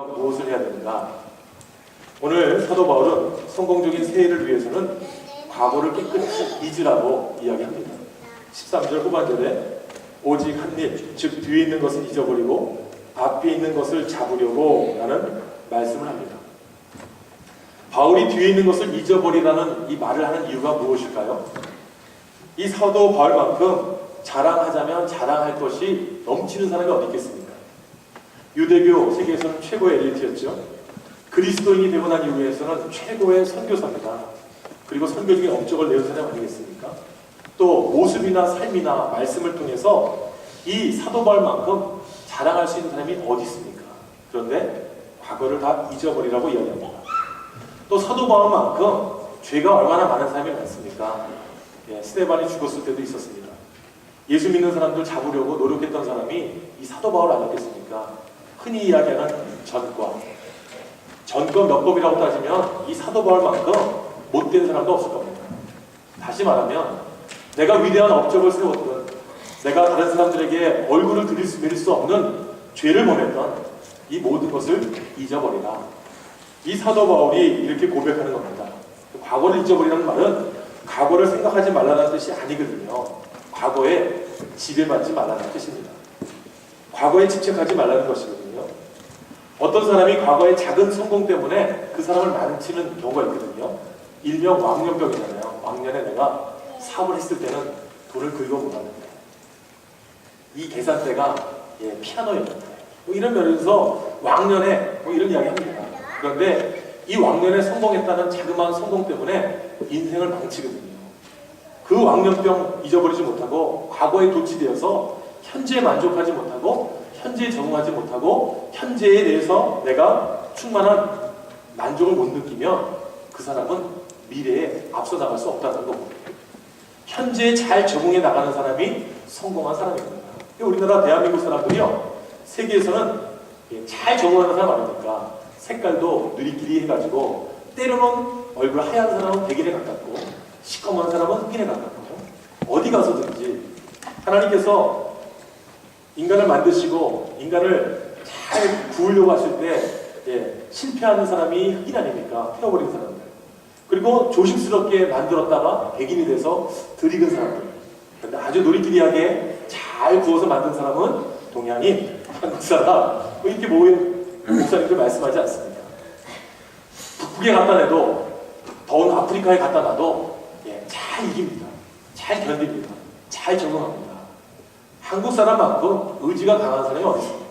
무엇을 해야 되는가? 오늘 사도 바울은 성공적인 새해를 위해서는 과거를 깨끗이 잊으라고 이야기합니다. 13절 후반절에 오직 한 일, 즉 뒤에 있는 것을 잊어버리고 앞에 있는 것을 잡으려고 라는 말씀을 합니다. 바울이 뒤에 있는 것을 잊어버리라는 이 말을 하는 이유가 무엇일까요? 이 사도 바울만큼 자랑하자면 자랑할 것이 넘치는 사람이 어디 있겠습니까? 유대교 세계에서는 최고의 엘리트였죠. 그리스도인이 되고 난 이후에서는 최고의 선교사입니다. 그리고 선교 중에 업적을 내는 사람 아니겠습니까? 또 모습이나 삶이나 말씀을 통해서 이 사도 바울만큼 자랑할 수 있는 사람이 어디 있습니까? 그런데 과거를 다 잊어버리라고 이야기합니다. 또 사도 바울만큼 죄가 얼마나 많은 사람이 많습니까? 스데반이 죽었을 때도 있었습니다. 예수 믿는 사람들 잡으려고 노력했던 사람이 이 사도 바울 아니었겠습니까? 흔히 이야기하는 전권 몇 법이라고 따지면 이 사도 바울만큼 못된 사람도 없을 겁니다. 다시 말하면 내가 위대한 업적을 세웠던, 내가 다른 사람들에게 얼굴을 들일 수 없는 죄를 범했던 이 모든 것을 잊어버리라. 이 사도 바울이 이렇게 고백하는 겁니다. 과거를 잊어버리라는 말은 과거를 생각하지 말라는 뜻이 아니거든요. 과거에 지배받지 말라는 뜻입니다. 과거에 집착하지 말라는 것이거든요. 어떤 사람이 과거의 작은 성공 때문에 그 사람을 망치는 경우가 있거든요. 일명 왕년병이잖아요. 왕년에 내가 사업을 했을 때는 돈을 긁어먹었는데 이 계산대가 피아노였는데 이런 면에서 왕년에 이런 이야기 합니다. 그런데 이 왕년에 성공했다는 자그마한 성공 때문에 인생을 망치거든요. 그 왕년병 잊어버리지 못하고 과거에 도취되어서 현재에 만족하지 못하고 현재에 적응하지 못하고 현재에 대해서 내가 충만한 만족을 못 느끼면 그 사람은 미래에 앞서 나갈 수 없다는 거고, 현재에 잘 적응해 나가는 사람이 성공한 사람입니다. 우리나라 대한민국 사람들이요, 세계에서는 잘 적응하는 사람 아닙니까? 색깔도 누리끼리 해가지고 때로는 얼굴 하얀 사람은 백인에 가깝고 시커먼 사람은 흑인에 가깝고, 어디 가서든지 하나님께서 인간을 만드시고 인간을 잘 구우려고 하실 때 실패하는 사람이 흑인 아닙니까? 태워버린 사람들. 그리고 조심스럽게 만들었다가 백인이 돼서 덜익은 사람들. 그런데 아주 노리끼리하게 잘 구워서 만든 사람은 동양인, 한국 사람, 이렇게 모인 목사님들 말씀하지 않습니다. 북극에 갖다 내도, 더운 아프리카에 갖다 놔도 잘 이깁니다. 잘 견딥니다. 잘 적응합니다. 한국 사람만큼 의지가 강한 사람이 어디 있습니까?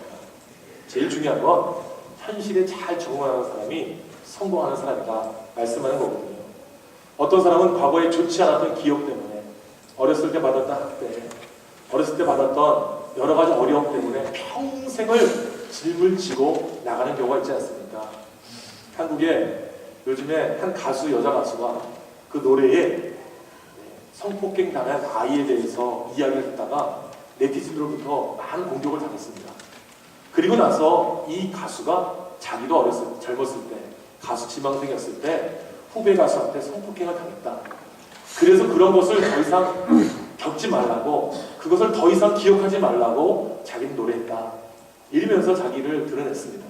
제일 중요한 건 현실에 잘 적응하는 사람이 성공하는 사람이다 말씀하는 거거든요. 어떤 사람은 과거에 좋지 않았던 기억 때문에, 어렸을 때 받았던 학대, 어렸을 때 받았던 여러 가지 어려움 때문에 평생을 짊을지고 나가는 경우가 있지 않습니까? 한국에 요즘에 한 가수, 여자 가수가 그 노래에 성폭행 당한 아이에 대해서 이야기를 했다가 네티즌으로부터 많은 공격을 당했습니다. 그리고 나서 이 가수가 자기도 젊었을 때, 가수 지망생이었을 때 후배 가수한테 성폭행을 당했다. 그래서 그런 것을 더 이상 겪지 말라고, 그것을 더 이상 기억하지 말라고 자기는 노래했다. 이러면서 자기를 드러냈습니다.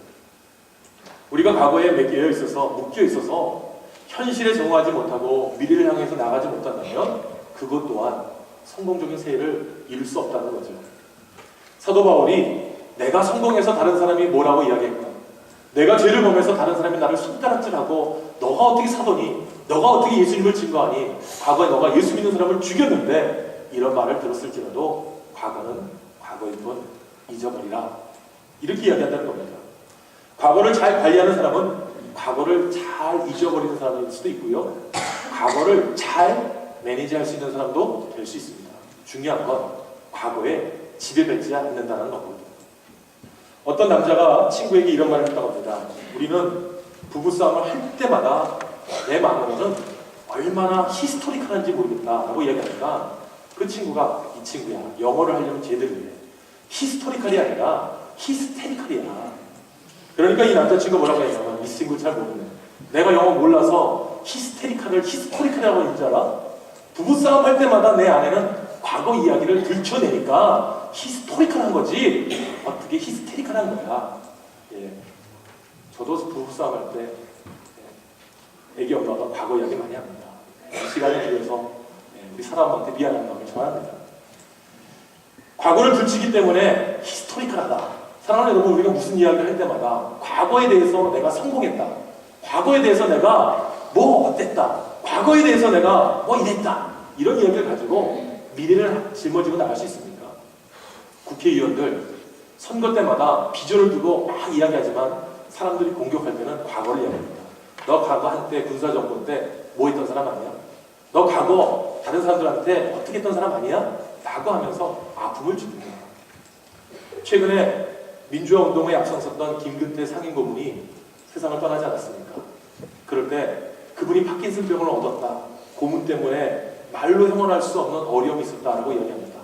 우리가 과거에 묶여 있어서 현실에 적응하지 못하고 미래를 향해서 나가지 못한다면 그것 또한 성공적인 새해를 이룰 수 없다는 거죠. 사도 바울이 내가 성공해서 다른 사람이 뭐라고 이야기했고, 내가 죄를 범해서 다른 사람이 나를 손가락질하고 너가 어떻게 사더니, 너가 어떻게 예수님을 증거하니, 과거에 너가 예수 믿는 사람을 죽였는데, 이런 말을 들었을지라도 과거는 과거일 뿐 잊어버리라, 이렇게 이야기한다는 겁니다. 과거를 잘 관리하는 사람은 과거를 잘 잊어버리는 사람일 수도 있고요, 과거를 잘 매니지할 수 있는 사람도 될 수 있습니다. 중요한 건 과거에 지배받지 않는다는 거거든요. 어떤 남자가 친구에게 이런 말을 했다고 합니다. 우리는 부부싸움을 할 때마다 내 마음으로는 얼마나 히스토리컬한지 모르겠다라고 이야기하니까 그 친구가, 이 친구야, 영어를 하려면 제대로 해. 히스토리컬이 아니라 히스테리컬이야. 그러니까 이 남자친구가 뭐라고 했냐면, 이 친구 잘 모르네. 내가 영어 몰라서 히스토리컬이라고 했는 줄 알아? 부부싸움 할 때마다 내 아내는 과거 이야기를 들춰내니까 히스토리컬한 거지 어떻게 히스테리컬한 거야. 저도 부부싸움 할 때 애기 엄마가 과거 이야기 많이 합니다. 시간을 들여서 우리 사람한테 미안한 마음을 전합니다. 과거를 붙이기 때문에 히스토리컬하다. 사랑하는 여러분, 우리가 무슨 이야기를 할 때마다 과거에 대해서 내가 성공했다, 과거에 대해서 내가 뭐 어땠다, 과거에 대해서 내가 뭐 이랬다, 이런 이야기를 가지고 미래를 짊어지고 나갈 수 있습니까? 국회의원들 선거 때마다 비전을 두고 막 이야기하지만 사람들이 공격할 때는 과거를 이야기합니다. 너 과거 한때 군사정권 때 뭐 했던 사람 아니야? 너 과거 다른 사람들한테 어떻게 했던 사람 아니야? 라고 하면서 아픔을 줍니다. 최근에 민주화 운동에 앞장섰던 김근태 상임고문이 세상을 떠나지 않았습니까? 그럴 때 그분이 파킨슨병을 얻었다, 고문 때문에 말로 형언할 수 없는 어려움이 있었다라고 이야기합니다.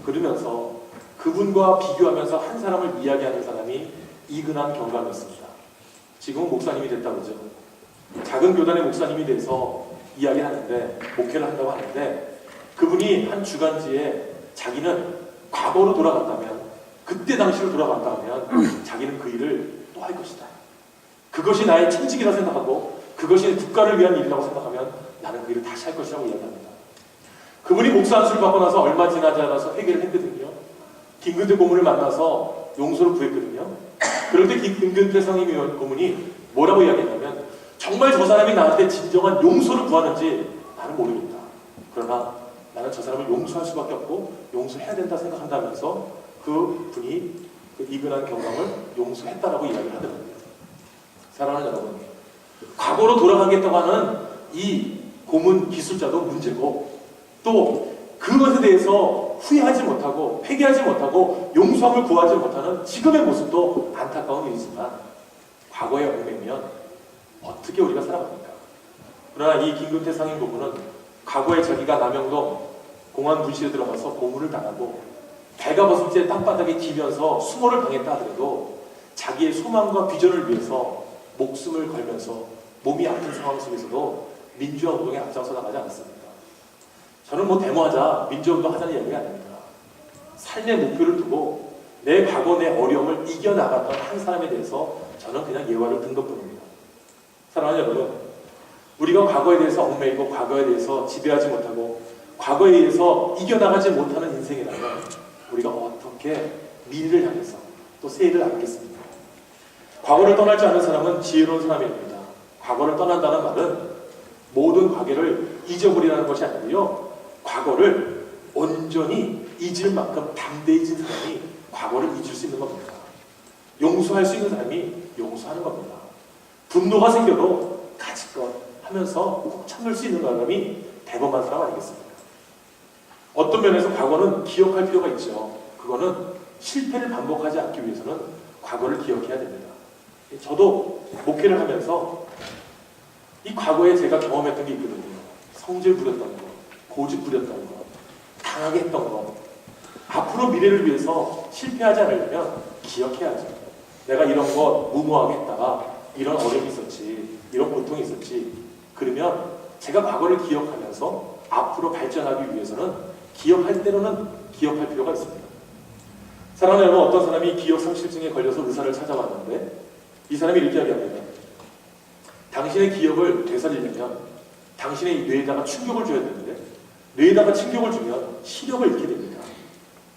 그러면서 그분과 비교하면서 한 사람을 이야기하는 사람이 이근한 경감이었습니다. 지금은 목사님이 됐다고 그러죠. 작은 교단의 목사님이 돼서 이야기를 하는데, 목회를 한다고 하는데, 그분이 한 주간지에 자기는 과거로 돌아간다면, 그때 당시로 돌아간다면 자기는 그 일을 또 할 것이다. 그것이 나의 천직이라 생각하고 그것이 국가를 위한 일이라고 생각하면 나는 그 일을 다시 할 것이라고 이야기합니다. 그분이 목사 안수를 받고 나서 얼마 지나지 않아서 회개를 했거든요. 김근태 고문을 만나서 용서를 구했거든요. 그럴 때 김근태 상임 고문이 뭐라고 이야기했냐면, 정말 저 사람이 나한테 진정한 용서를 구하는지 나는 모르겠다. 그러나 나는 저 사람을 용서할 수밖에 없고 용서해야 된다 생각한다면서 그 분이 그 이근한 경감을 용서했다라고 이야기를 하더라고요. 사랑하는 여러분, 과거로 돌아가겠다고 하는 이 고문 기술자도 문제고, 또 그것에 대해서 후회하지 못하고 회개하지 못하고 용서함을 구하지 못하는 지금의 모습도 안타까운 일이지만, 과거에 얽매이면 어떻게 우리가 살아갑니까? 그러나 이 김근태 상임고문은 과거에 자기가 남영동 공안 분실에 들어가서 고문을 당하고 배가 벗을 때 땅바닥에 기면서 수모를 당했다 하더라도 자기의 소망과 비전을 위해서 목숨을 걸면서 몸이 아픈 상황 속에서도 민주화 운동에 앞장서 나가지 않았습니다. 저는 뭐 데모하자, 민주화운동 하자는 이야기가 아닙니다. 삶의 목표를 두고 내 과거, 내 어려움을 이겨나갔던 한 사람에 대해서 저는 그냥 예화를 든 것뿐입니다. 사랑하는 여러분, 우리가 과거에 대해서 얽매이고 과거에 대해서 지배하지 못하고 과거에 의해서 이겨나가지 못하는 인생이라면 우리가 어떻게 미래를 향해서 또 새해를 나가겠습니까? 과거를 떠나지 않은 사람은 지혜로운 사람입니다. 과거를 떠난다는 말은 모든 과거를 잊어버리라는 것이 아니고요, 과거를 온전히 잊을 만큼 담대해진 사람이 과거를 잊을 수 있는 겁니다. 용서할 수 있는 사람이 용서하는 겁니다. 분노가 생겨도 가지껏 하면서 꾹 참을 수 있는 사람이 대범한 사람 아니겠습니까? 어떤 면에서 과거는 기억할 필요가 있죠. 그거는 실패를 반복하지 않기 위해서는 과거를 기억해야 됩니다. 저도 목회를 하면서 이 과거에 제가 경험했던 게 있거든요. 성질 부렸던 거, 고집 부렸던 거, 강하게 했던 거. 앞으로 미래를 위해서 실패하지 않으려면 기억해야죠. 내가 이런 거 무모하게 했다가 이런 어려움이 있었지, 이런 고통이 있었지. 그러면 제가 과거를 기억하면서 앞으로 발전하기 위해서는 기억할 때로는 기억할 필요가 있습니다. 사랑하는 여러분, 어떤 사람이 기억 상실증에 걸려서 의사를 찾아왔는데 이 사람이 이렇게 이야기합니다. 당신의 기억을 되살리려면 당신의 뇌에다가 충격을 줘야 되는데, 뇌에다가 충격을 주면 시력을 잃게 됩니다.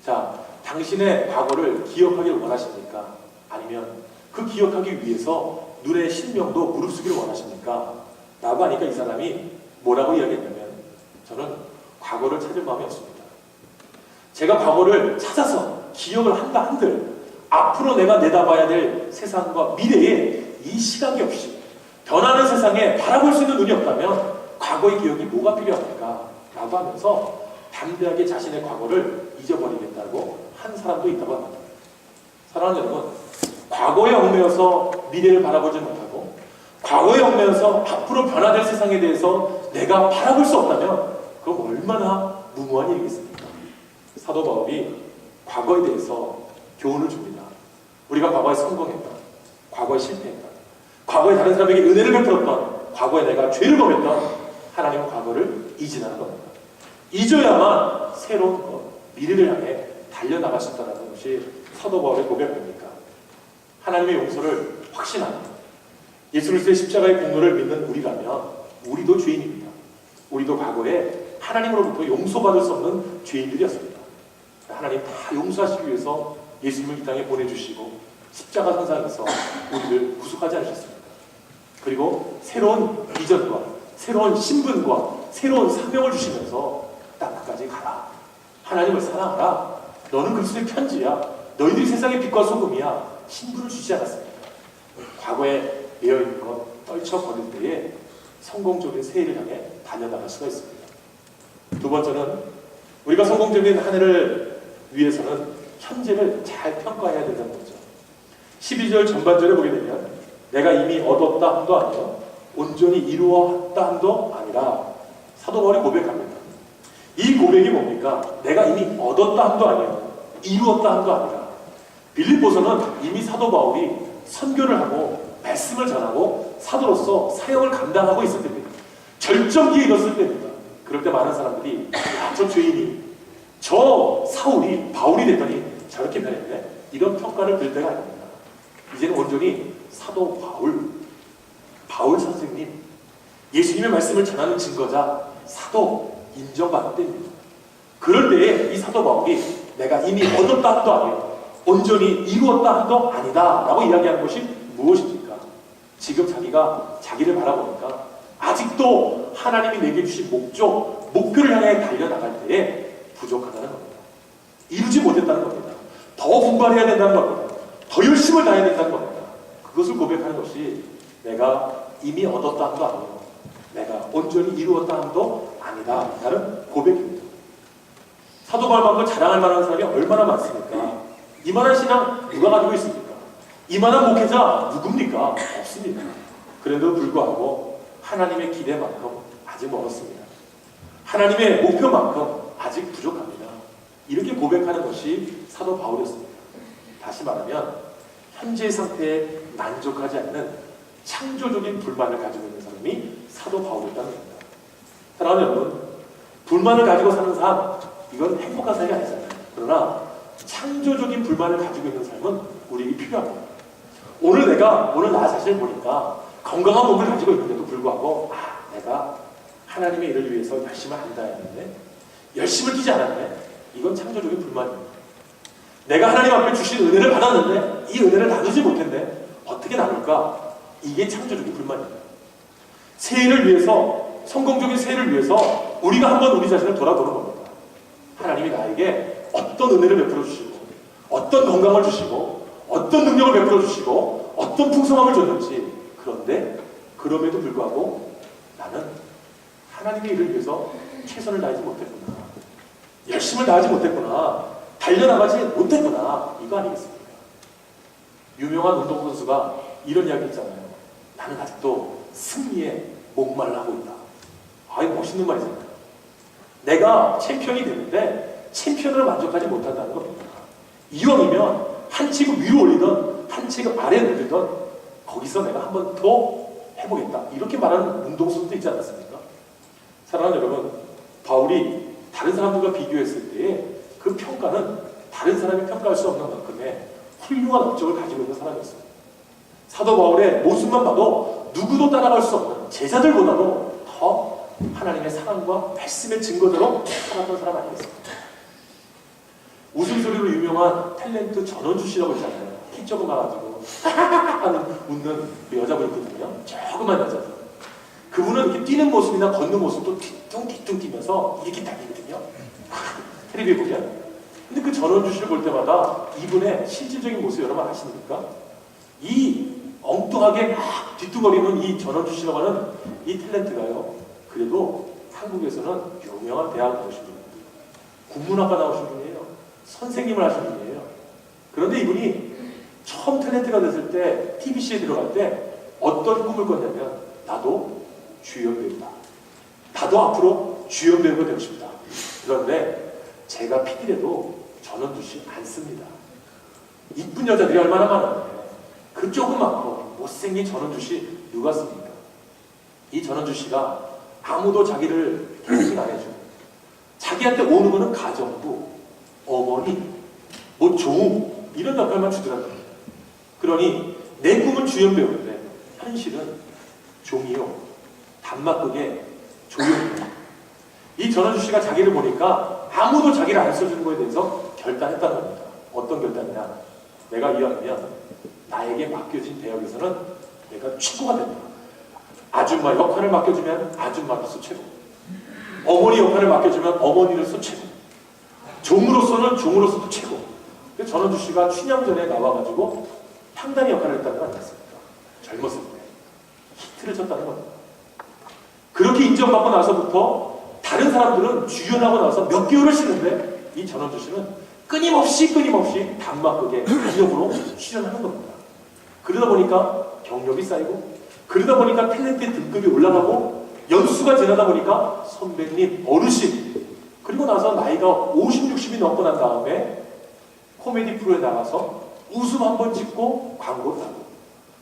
자, 당신의 과거를 기억하기를 원하십니까? 아니면 그 기억하기 위해서 눈의 실명도 무릅쓰기를 원하십니까? 라고 하니까 이 사람이 뭐라고 이야기했냐면, 저는 과거를 찾을 마음이 없습니다. 제가 과거를 찾아서 기억을 한다 한들 앞으로 내가 내다봐야 될 세상과 미래에 이 시각이 없이 변하는 세상에 바라볼 수 있는 눈이 없다면 과거의 기억이 뭐가 필요합니까? 라고 하면서 담대하게 자신의 과거를 잊어버리겠다고 한 사람도 있다고 합니다. 사랑하는 여러분, 과거에 얽매여서 미래를 바라보지 못하고 과거에 얽매여서 앞으로 변화될 세상에 대해서 내가 바라볼 수 없다면 그럼 얼마나 무모한 일이겠습니까? 사도 바울이 과거에 대해서 교훈을 줍니다. 우리가 과거에 성공했다, 과거에 실패했다, 과거에 다른 사람에게 은혜를 베풀었던, 과거에 내가 죄를 범했던 하나님은 과거를 잊으라는 겁니다. 잊어야만 새로운 것, 미래를 향해 달려나갈 수 있다는 것이 사도 바울의 고백입니까? 하나님의 용서를 확신하는, 예수 그리스도의 십자가의 공로를 믿는 우리라면 우리도 죄인입니다. 우리도 과거에 하나님으로부터 용서받을 수 없는 죄인들이었습니다. 하나님 다 용서하시기 위해서 예수님을 이 땅에 보내주시고 십자가 선상에서 우리를 구속하지 않으셨습니까? 그리고 새로운 비전과 새로운 신분과 새로운 사명을 주시면서 땅끝까지 가라. 하나님을 사랑하라. 너는 그리스도의 편지야. 너희들이 세상의 빛과 소금이야. 신분을 주시지 않았습니까? 과거에 매여있는 것 떨쳐버릴 때에 성공적인 새해를 향해 달려나갈 수가 있습니다. 두 번째는 우리가 성공적인 한 해를 위해서는 현재를 잘 평가해야 된다는 거죠. 12절 전반절에 보게 되면 내가 이미 얻었다 함도 아니요 온전히 이루었다 함도 아니라 사도 바울이 고백합니다. 이 고백이 뭡니까? 내가 이미 얻었다 함도 아니요 이루었다 함도 아니라 빌립보서는 이미 사도 바울이 선교를 하고 말씀을 전하고 사도로서 사역을 감당하고 있을 때입니다. 절정기에 이뤘을 때입니다. 그럴 때 많은 사람들이 저 죄인이 저 사울이 바울이 됐더니 저렇게 변했네. 이런 평가를 들 때가 아닙니다. 이제는 온전히 사도 바울 선생님, 예수님의 말씀을 전하는 증거자, 사도 인정받을 때입니다. 그럴 때에 이 사도 바울이 내가 이미 얻었다 함도 아니에요. 온전히 이루었다 함도 아니다 라고 이야기하는 것이 무엇입니까? 지금 자기가 자기를 바라보니까 아직도 하나님이 내게 주신 목표를 향해 달려나갈 때에 부족하다는 겁니다. 이루지 못했다는 겁니다. 더 분발해야 된다는 겁니다. 더 열심을 다해야 된다는 겁니다. 그것을 고백하는 것이 내가 이미 얻었다 함도 아니고 내가 온전히 이루었다 함도 아니다 라는 고백입니다. 사도 바울만큼 자랑할 만한 사람이 얼마나 많습니까? 이만한 신앙 누가 가지고 있습니까? 이만한 목회자 누굽니까? 없습니다. 그래도 불구하고 하나님의 기대만큼 아직 멀었습니다. 하나님의 목표만큼 아직 부족합니다. 이렇게 고백하는 것이 사도 바울이었습니다. 다시 말하면 현재 상태에 만족하지 않는 창조적인 불만을 가지고 있는 사람이 사도 바울이었다는 겁니다. 사랑하는 여러분, 불만을 가지고 사는 삶, 이건 행복한 삶이 아니잖아요. 그러나 창조적인 불만을 가지고 있는 삶은 우리에게 필요합니다. 오늘 나 자신을 보니까 건강한 몸을 가지고 있는데도 불구하고 내가 하나님의 일을 위해서 열심을 한다 했는데 열심을 끼지 않았네. 이건 창조적인 불만입니다. 내가 하나님 앞에 주신 은혜를 받았는데 이 은혜를 나누지 못했네. 어떻게 나눌까? 이게 창조적인 불만입니다. 새해를 위해서, 성공적인 새해를 위해서 우리가 한번 우리 자신을 돌아보는 겁니다. 하나님이 나에게 어떤 은혜를 베풀어 주시고 어떤 건강을 주시고 어떤 능력을 베풀어 주시고 어떤 풍성함을 줬는지. 그런데 그럼에도 불구하고 나는 하나님의 일을 위해서 최선을 다하지 못했구나. 열심을 다하지 못했구나. 달려나가지 못했구나. 이거 아니겠습니까? 유명한 운동선수가 이런 이야기 있잖아요. 나는 아직도 승리에 목말라 하고 있다. 이거 멋있는 말이잖아요. 내가 챔피언이 됐는데 챔피언으로 만족하지 못한다는 겁니다. 이왕이면 한 체급 위로 올리던 한 체급 아래에 올리던 거기서 내가 한 번 더 해보겠다. 이렇게 말하는 운동선수도 있지 않았습니까? 사랑하는 여러분, 바울이 다른 사람들과 비교했을 때에 그 평가는 다른 사람이 평가할 수 없는 만큼의 훌륭한 업적을 가지고 있는 사람이었습니다. 사도 바울의 모습만 봐도 누구도 따라갈 수 없는 제자들보다도 더 하나님의 사랑과 말씀의 증거대로 살았던 사람 아니겠습니까? 웃음소리로 유명한 탤런트 전원주 씨라고 있잖아요. 키 조그마가지고 하는 웃는 그 여자분 있거든요. 조그만 여자. 그분은 이렇게 뛰는 모습이나 걷는 모습도 뒤뚱뒤뚱 뛰면서 이렇게 다니거든요. 텔레비에 보면. 근데 그 전원주 씨를 볼 때마다 이분의 실질적인 모습 여러분 아십니까? 이 엉뚱하게 막 뒤뚱거리는 이 전원주 씨라고 하는 이 탤런트가요. 그래도 한국에서는 유명한 대학 나오신 분입니다. 국문학과 나오신 분이에요. 선생님을 하신 분이에요. 그런데 이분이 처음 탤런트가 됐을 때 TBC에 들어갈 때 어떤 꿈을 꿨냐면 나도 주연 배우다. 나도 앞으로 주연 배우가 되고 싶다. 그런데 제가 PD래도 전원주 씨 안 씁니다. 이쁜 여자들이 얼마나 많은데 그 조그맣고 못생긴 전원주 씨 누가 씁니까? 이 전원주 씨가 아무도 자기를 캐스팅 안 해주고 자기한테 오는 거는 가정부, 어머니, 뭐 종 이런 역할만 주더라고요. 그러니 내 꿈은 주연 배우인데 현실은 종이요, 단막극에 조용해요. 이 전원주 씨가 자기를 보니까 아무도 자기를 안 써주는 거에 대해서 결단했다는 겁니다. 어떤 결단이냐? 내가 이왕이면 나에게 맡겨진 대역에서는 내가 최고가 된다. 아줌마 역할을 맡겨주면 아줌마로서 최고, 어머니 역할을 맡겨주면 어머니로서 최고, 종으로서는 종으로서도 최고. 전원주 씨가 춘향전에 나와가지고 향단의 역할을 했다는 거 아니겠습니까? 젊었을 때 히트를 쳤다는 겁니다. 그렇게 인정받고 나서부터 다른 사람들은 주연하고 나서 몇 개월을 쉬는데 이 전원주 씨는 끊임없이 단막극에 단역으로 출연하는 겁니다. 그러다 보니까 경력이 쌓이고, 그러다 보니까 탤런트의 등급이 올라가고, 연수가 지나다 보니까 선배님, 어르신, 그리고 나서 나이가 50, 60이 넘고 난 다음에 코미디 프로에 나가서 웃음 한번 찍고 광고를 하고,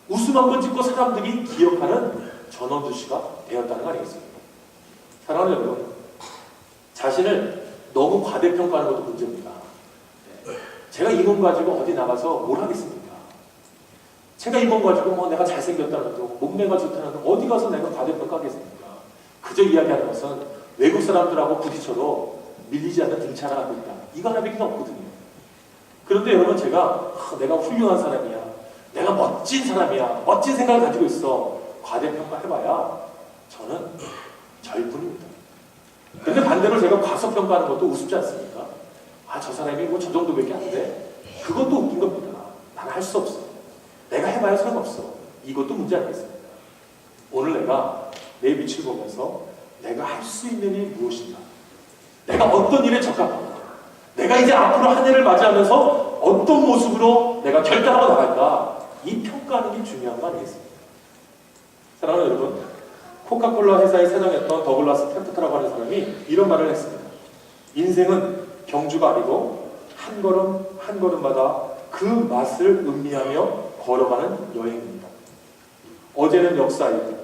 웃음 한번 찍고 사람들이 기억하는 전원주 씨가 되었다는 거 아니겠습니까? 사랑하는 여러분, 자신을 너무 과대평가하는 것도 문제입니다. 제가 이 몸 가지고 어디 나가서 뭘 하겠습니까? 제가 이 몸 가지고 뭐 내가 잘생겼다는 둥, 몸매가 좋다는 둥, 어디 가서 내가 과대평가하겠습니까? 그저 이야기하는 것은 외국 사람들하고 부딪혀도 밀리지 않는 등차를 하고 있다. 이거 하나밖에 없거든요. 그런데 여러분, 내가 훌륭한 사람이야, 내가 멋진 사람이야, 멋진 생각을 가지고 있어, 과대평가해봐야 저는 절뿐입니다. 근데 반대로 제가 과소평가하는 것도 우습지 않습니까? 저 사람이 뭐 저 정도밖에 안 돼? 그것도 웃긴 겁니다. 나는 할 수 없어. 내가 해봐야 소용없어. 이것도 문제 아니겠습니까? 오늘 내가 내 위치를 보면서 내가 할 수 있는 일이 무엇인가? 내가 어떤 일에 적합한가? 내가 이제 앞으로 한 해를 맞이하면서 어떤 모습으로 내가 결단하고 나갈까? 이 평가하는 게 중요한 거 아니겠습니까? 사랑하는 여러분, 코카콜라 회사의 사장이었던 더글라스 템프터라고 하는 사람이 이런 말을 했습니다. 인생은 경주가 아니고 한 걸음 한 걸음마다 그 맛을 음미하며 걸어가는 여행입니다. 어제는 역사이고,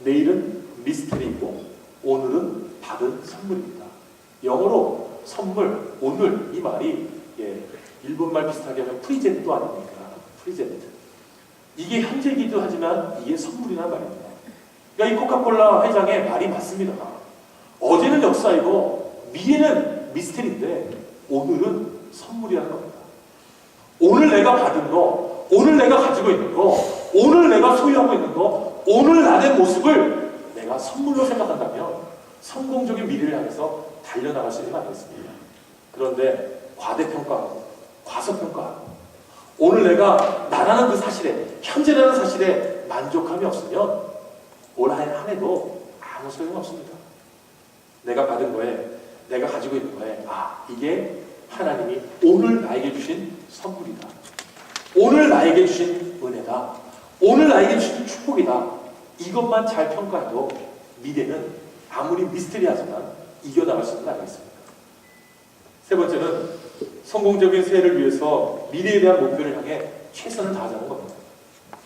내일은 미스터리이고, 오늘은 받은 선물입니다. 영어로 선물, 오늘, 이 말이 일본말 비슷하게 하면 프리젠트도 아닙니까? 프리젠트. 이게 현재이기도 하지만 이게 선물이란 말입니다. 그러니까 이 코카콜라 회장의 말이 맞습니다. 어제는 역사이고 미래는 미스터리인데 오늘은 선물이라는 겁니다. 오늘 내가 받은 거, 오늘 내가 가지고 있는 거, 오늘 내가 소유하고 있는 거, 오늘 나의 모습을 내가 선물로 생각한다면 성공적인 미래를 향해서 달려나갈 수 있는 거 아니겠습니까? 그런데 과대평가하고 과소평가하고 오늘 내가 나라는 그 사실에, 현재라는 사실에 만족함이 없으면 올 한 해도 아무 소용없습니다. 내가 받은 거에, 내가 가지고 있는 거에, 이게 하나님이 오늘 나에게 주신 선물이다, 오늘 나에게 주신 은혜다, 오늘 나에게 주신 축복이다, 이것만 잘 평가해도 미래는 아무리 미스터리하지만 이겨나갈 수 있는 거 아니겠습니까? 세 번째는 성공적인 새해를 위해서 미래에 대한 목표를 향해 최선을 다하자는 겁니다.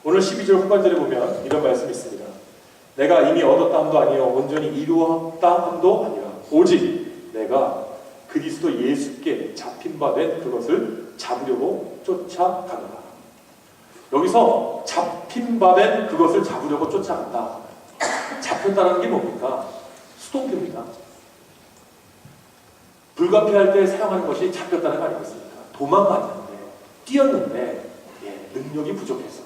오늘 12절 후반절에 보면 이런 말씀이 있습니다. 내가 이미 얻었다 함도 아니요 온전히 이루었다 함도 아니라 오직 내가 그리스도 예수께 잡힌 바 된 그것을 잡으려고 쫓아가노라. 여기서 잡힌 바 된 그것을 잡으려고 쫓아간다. 잡혔다는 게 뭡니까? 수동태입니다. 불가피할 때 사용하는 것이 잡혔다는 거 아니겠습니까? 도망갔는데, 뛰었는데 능력이 부족해서,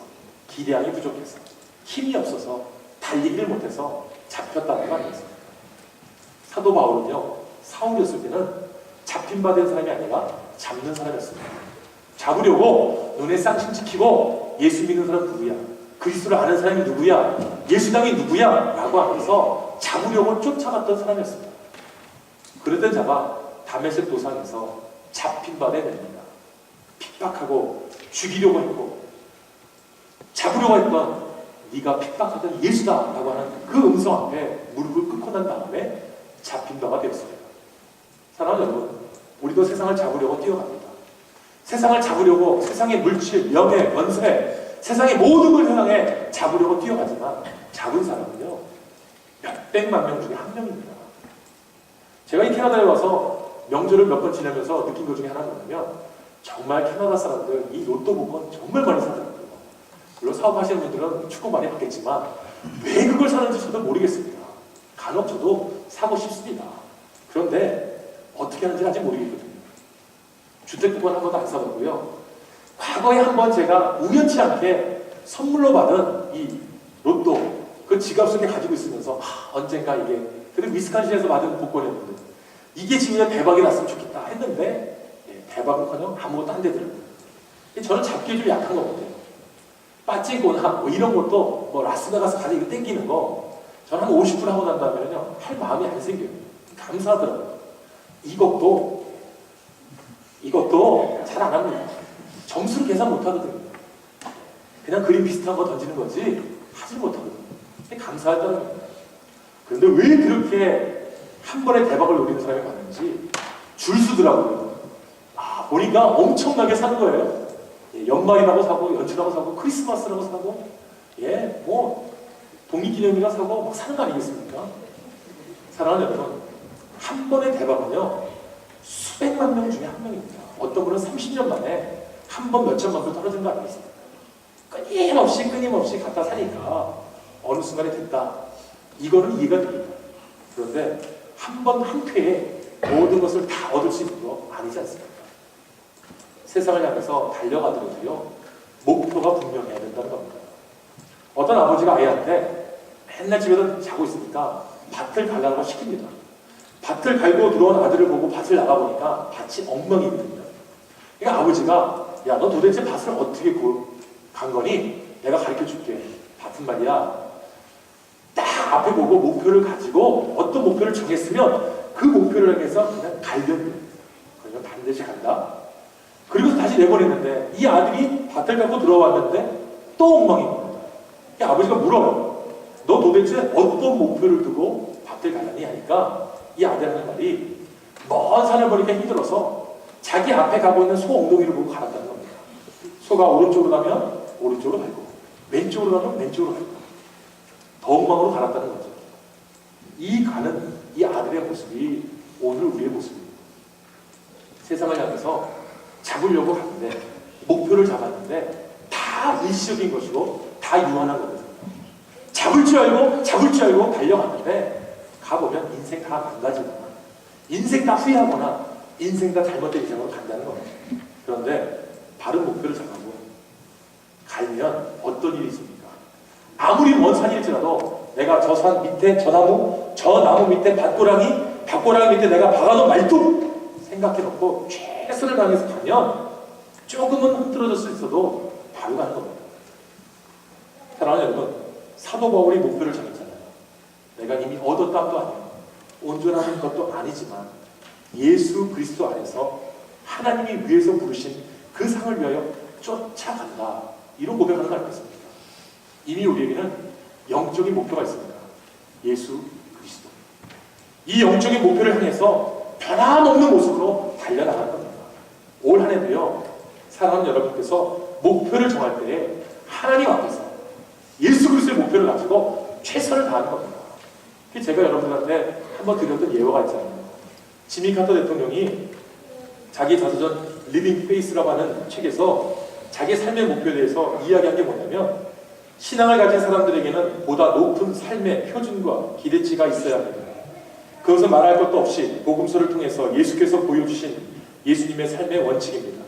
기량이 부족해서, 힘이 없어서, 달리기를 못해서 잡혔다는 거 아니겠습니까? 사도 바울은요, 사울이었을 때는 잡힌 바 된 사람이 아니라 잡는 사람이었습니다. 잡으려고 눈에 쌍심 지키고 예수 믿는 사람 누구야? 그리스도를 아는 사람이 누구야? 예수당이 누구야? 라고 하면서 잡으려고 쫓아갔던 사람이었습니다. 그러던 자가 다메섹 도상에서 잡힌 바 됩니다. 핍박하고 죽이려고 했고 잡으려고 했던 네가 핍박하던 예수다 라고 하는 그 음성 앞에 무릎을 꿇고 난 다음에 잡힌 바가 되었습니다. 사랑하는 여러분, 우리도 세상을 잡으려고 뛰어갑니다. 세상을 잡으려고 세상의 물질, 명예, 권세, 세상의 모든 걸 향해 잡으려고 뛰어가지만 잡은 사람은요, 몇백만 명 중에 한 명입니다. 제가 이 캐나다에 와서 명절을 몇 번 지내면서 느낀 것 중에 하나는 뭐냐면, 정말 캐나다 사람들 이 로또 복권 정말 많이 사더라고요. 물론 사업하시는 분들은 축구 많이 받겠지만 왜 그걸 사는지 저도 모르겠습니다. 간혹 저도 사고 싶습니다. 그런데 어떻게 하는지 아직 모르겠거든요. 주택국은 한 번도 안 사봤고요. 과거에 한번 제가 우연치 않게 선물로 받은 이 로또 그 지갑 속에 가지고 있으면서 언젠가 이게 그리고 위스콘신에서 받은 복권이었는데 이게 진짜 대박이 났으면 좋겠다 했는데 대박은커녕 아무것도 안 되더라고요. 저는 잡기에 좀 약한 것 같아요. 빠찌거나 뭐 이런 것도 뭐 라스베가스 가서 이거 땡기는 거 저는 한 50분 하고 난 다음에는요 할 마음이 안 생겨요. 감사하더라고요. 이것도 잘 안 합니다. 점수를 계산 못 하거든요. 그냥 그림 비슷한 거 던지는 거지 하지 못하거든요. 감사하다는 겁니다. 그런데 왜 그렇게 한 번에 대박을 노리는 사람이 많은지 줄 서더라고요. 보니까 엄청나게 사는 거예요. 연말이라고 사고 연초라고 사고 크리스마스라고 사고 뭐 독립기념이라고 사고 막 사는 거 아니겠습니까? 사랑하는 여러분, 한 번의 대박은요 수백만 명 중에 한 명입니다. 어떤 분은 30년 만에 한 번 몇천만 원 떨어진 거 아니겠습니까? 끊임없이 갖다 사니까 어느 순간에 됐다. 이거는 이해가 됩니다. 그런데 한 번 한 쾌에 모든 것을 다 얻을 수 있는 거 아니지 않습니까? 세상을 향해서 달려가더라도요 목표가 분명해야 된다는 겁니다. 어떤 아버지가 아이한테 맨날 집에서 자고 있으니까 밭을 갈라고 시킵니다. 밭을 갈고 들어온 아들을 보고 밭을 나가보니까 밭이 엉망이거든요. 그러니까 아버지가 야, 너 도대체 밭을 어떻게 간 거니? 내가 가르쳐줄게. 밭은 말이야 딱 앞에 보고 목표를 가지고 어떤 목표를 정했으면 그 목표를 향해서 그냥 갈면 돼. 그러면 반드시 간다. 그리고 다시 내보냈는데 이 아들이 밭을 갖고 들어왔는데 또 엉망인 겁니다. 아버지가 물어요. 너 도대체 어떤 목표를 두고 밭을 가려니 하니까 이 아들 하는 말이 먼 산을 보니까 힘들어서 자기 앞에 가고 있는 소 엉덩이를 보고 갈았다는 겁니다. 소가 오른쪽으로 가면 오른쪽으로 갈고 왼쪽으로 가면 왼쪽으로 갈고 더 엉망으로 갈았다는 거죠. 이 가는 이 아들의 모습이 오늘 우리의 모습입니다. 세상을 향해서 잡으려고 하는데 목표를 잡았는데 다 일시적인 것이고 다 유한한 거거든요. 잡을 줄 알고 달려갔는데 가보면 인생 다 망가지거나 인생 다 후회하거나 인생 다 잘못된 인생으로 간다는 겁니다. 그런데 바른 목표를 잡고 가면 어떤 일이 있습니까? 아무리 먼 산일지라도 내가 저 산 밑에 저 나무 밑에 밭고랑이 밑에 내가 박아놓은 말뚝 생각해놓고 최선을 다해서 가면 조금은 흐트러질 수 있어도 바로 가는 겁니다. 사랑하는 여러분, 사도 바울이 목표를 정했잖아요. 내가 이미 얻었다도 아니고 온전한 것도 아니지만 예수 그리스도 안에서 하나님이 위에서 부르신 그 상을 위하여 쫓아간다. 이런 고백하는 거 아니겠습니까? 이미 우리에게는 영적인 목표가 있습니다. 예수 그리스도. 이 영적인 목표를 향해서 변함없는 모습으로 달려나가는 겁니다. 올 한 해도요, 사랑하는 여러분께서 목표를 정할 때에 하나님 앞에서 예수 그리스도의 목표를 가지고 최선을 다하는 겁니다. 제가 여러분들한테 한번 드렸던 예화가 있잖아요. 지미 카터 대통령이 자기 자서전 리빙 페이스라고 하는 책에서 자기 삶의 목표에 대해서 이야기한 게 뭐냐면 신앙을 가진 사람들에게는 보다 높은 삶의 표준과 기대치가 있어야 합니다. 그것은 말할 것도 없이 복음서를 통해서 예수께서 보여주신 예수님의 삶의 원칙입니다.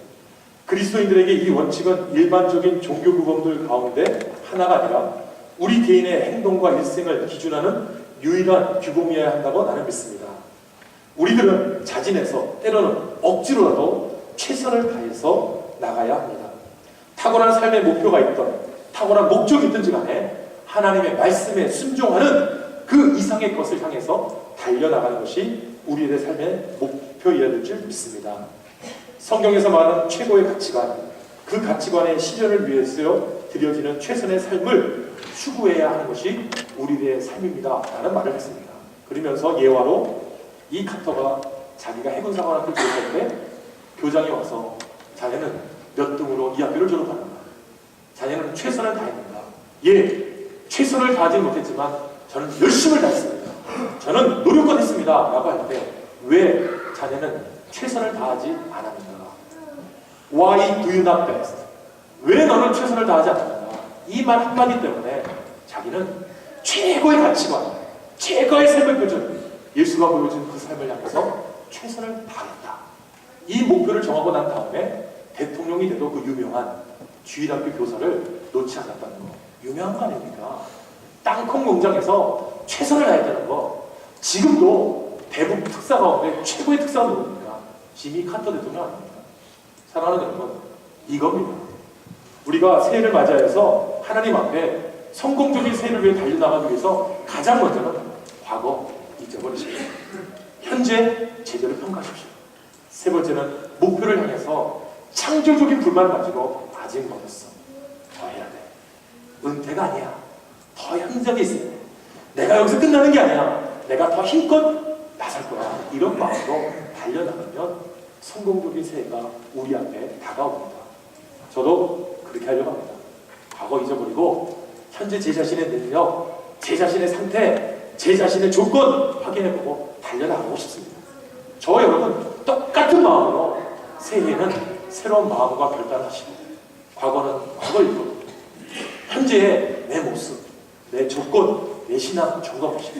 그리스도인들에게 이 원칙은 일반적인 종교 규범들 가운데 하나가 아니라 우리 개인의 행동과 일생을 기준하는 유일한 규범이어야 한다고 나는 믿습니다. 우리들은 자진해서 때로는 억지로라도 최선을 다해서 나가야 합니다. 탁월한 삶의 목표가 있던 탁월한 목적이 있든지 간에 하나님의 말씀에 순종하는 그 이상의 것을 향해서 달려나가는 것이 우리의 삶의 목표여야 될 줄 믿습니다. 성경에서 말하는 최고의 가치관, 그 가치관의 실현을 위해서 드려지는 최선의 삶을 추구해야 하는 것이 우리의 삶입니다. 라는 말을 했습니다. 그러면서 예화로 이 카터가 자기가 해군사관학교를 졸업할 때 교장이 와서 자네는 몇 등으로 이 학교를 졸업하는가? 자네는 최선을 다했는가? 예, 최선을 다하지 못했지만 저는 열심을 다했습니다. 저는 노력을 했습니다. 라고 할 때 왜 자네는 최선을 다하지 않았는가? Why do you not best? 왜 너는 최선을 다하지 않았는가? 이 말 한마디 때문에 자기는 최고의 가치관, 최고의 삶을 표준, 예수가 보여준 그 삶을 향해서 최선을 다했다. 이 목표를 정하고 난 다음에 대통령이 돼도 그 유명한 주일학교 교사를 놓지 않았다는 거. 유명한 거 아닙니까? 땅콩 농장에서 최선을 다했다는 거. 지금도 대북 특사 가운데 최고의 특사가 누굽니까? 지미 카터 대통령 아닙니까? 사랑하는 여러분, 이겁니다. 우리가 새해를 맞이해서 하나님 앞에 성공적인 새해를 위해 달려나가기 위해서 가장 먼저는 과거 잊어버리십시오. 현재 제대로 평가하십시오. 세 번째는 목표를 향해서 창조적인 불만을 가지고 아직 멀었어. 더 해야 돼. 은퇴가 아니야. 더 현장에 있어야 돼. 내가 여기서 끝나는 게 아니야. 내가 더 힘껏 나설 거야. 이런 마음으로 달려나가면 성공적인 새해가 우리 앞에 다가옵니다. 저도 그렇게 하려고 합니다. 과거 잊어버리고 현재 제 자신의 능력, 제 자신의 상태, 제 자신의 조건 확인해보고 달려나가고 싶습니다. 저와 여러분 똑같은 마음으로 새해에는 새로운 마음과 결단하시고 과거는 과거일 거고 현재의 내 모습, 내 조건, 내 신앙 점검하시고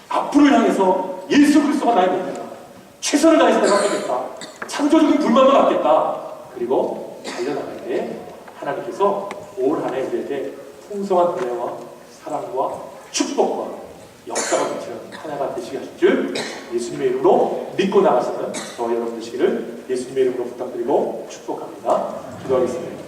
앞으로를 향해서 예수 그리스도가 나의 목표다. 최선을 다해서 내가 하겠다. 창조적인 불만을 갖겠다. 그리고 달려나갈 때 하나님께서 올 한 해 우리에게 풍성한 은혜와 사랑과 축복과 역사가 넘치는 한 해가 되시게 하실 줄 예수님의 이름으로 믿고 나가시는 저와 여러분 되시기를 예수님의 이름으로 부탁드리고 축복합니다. 기도하겠습니다.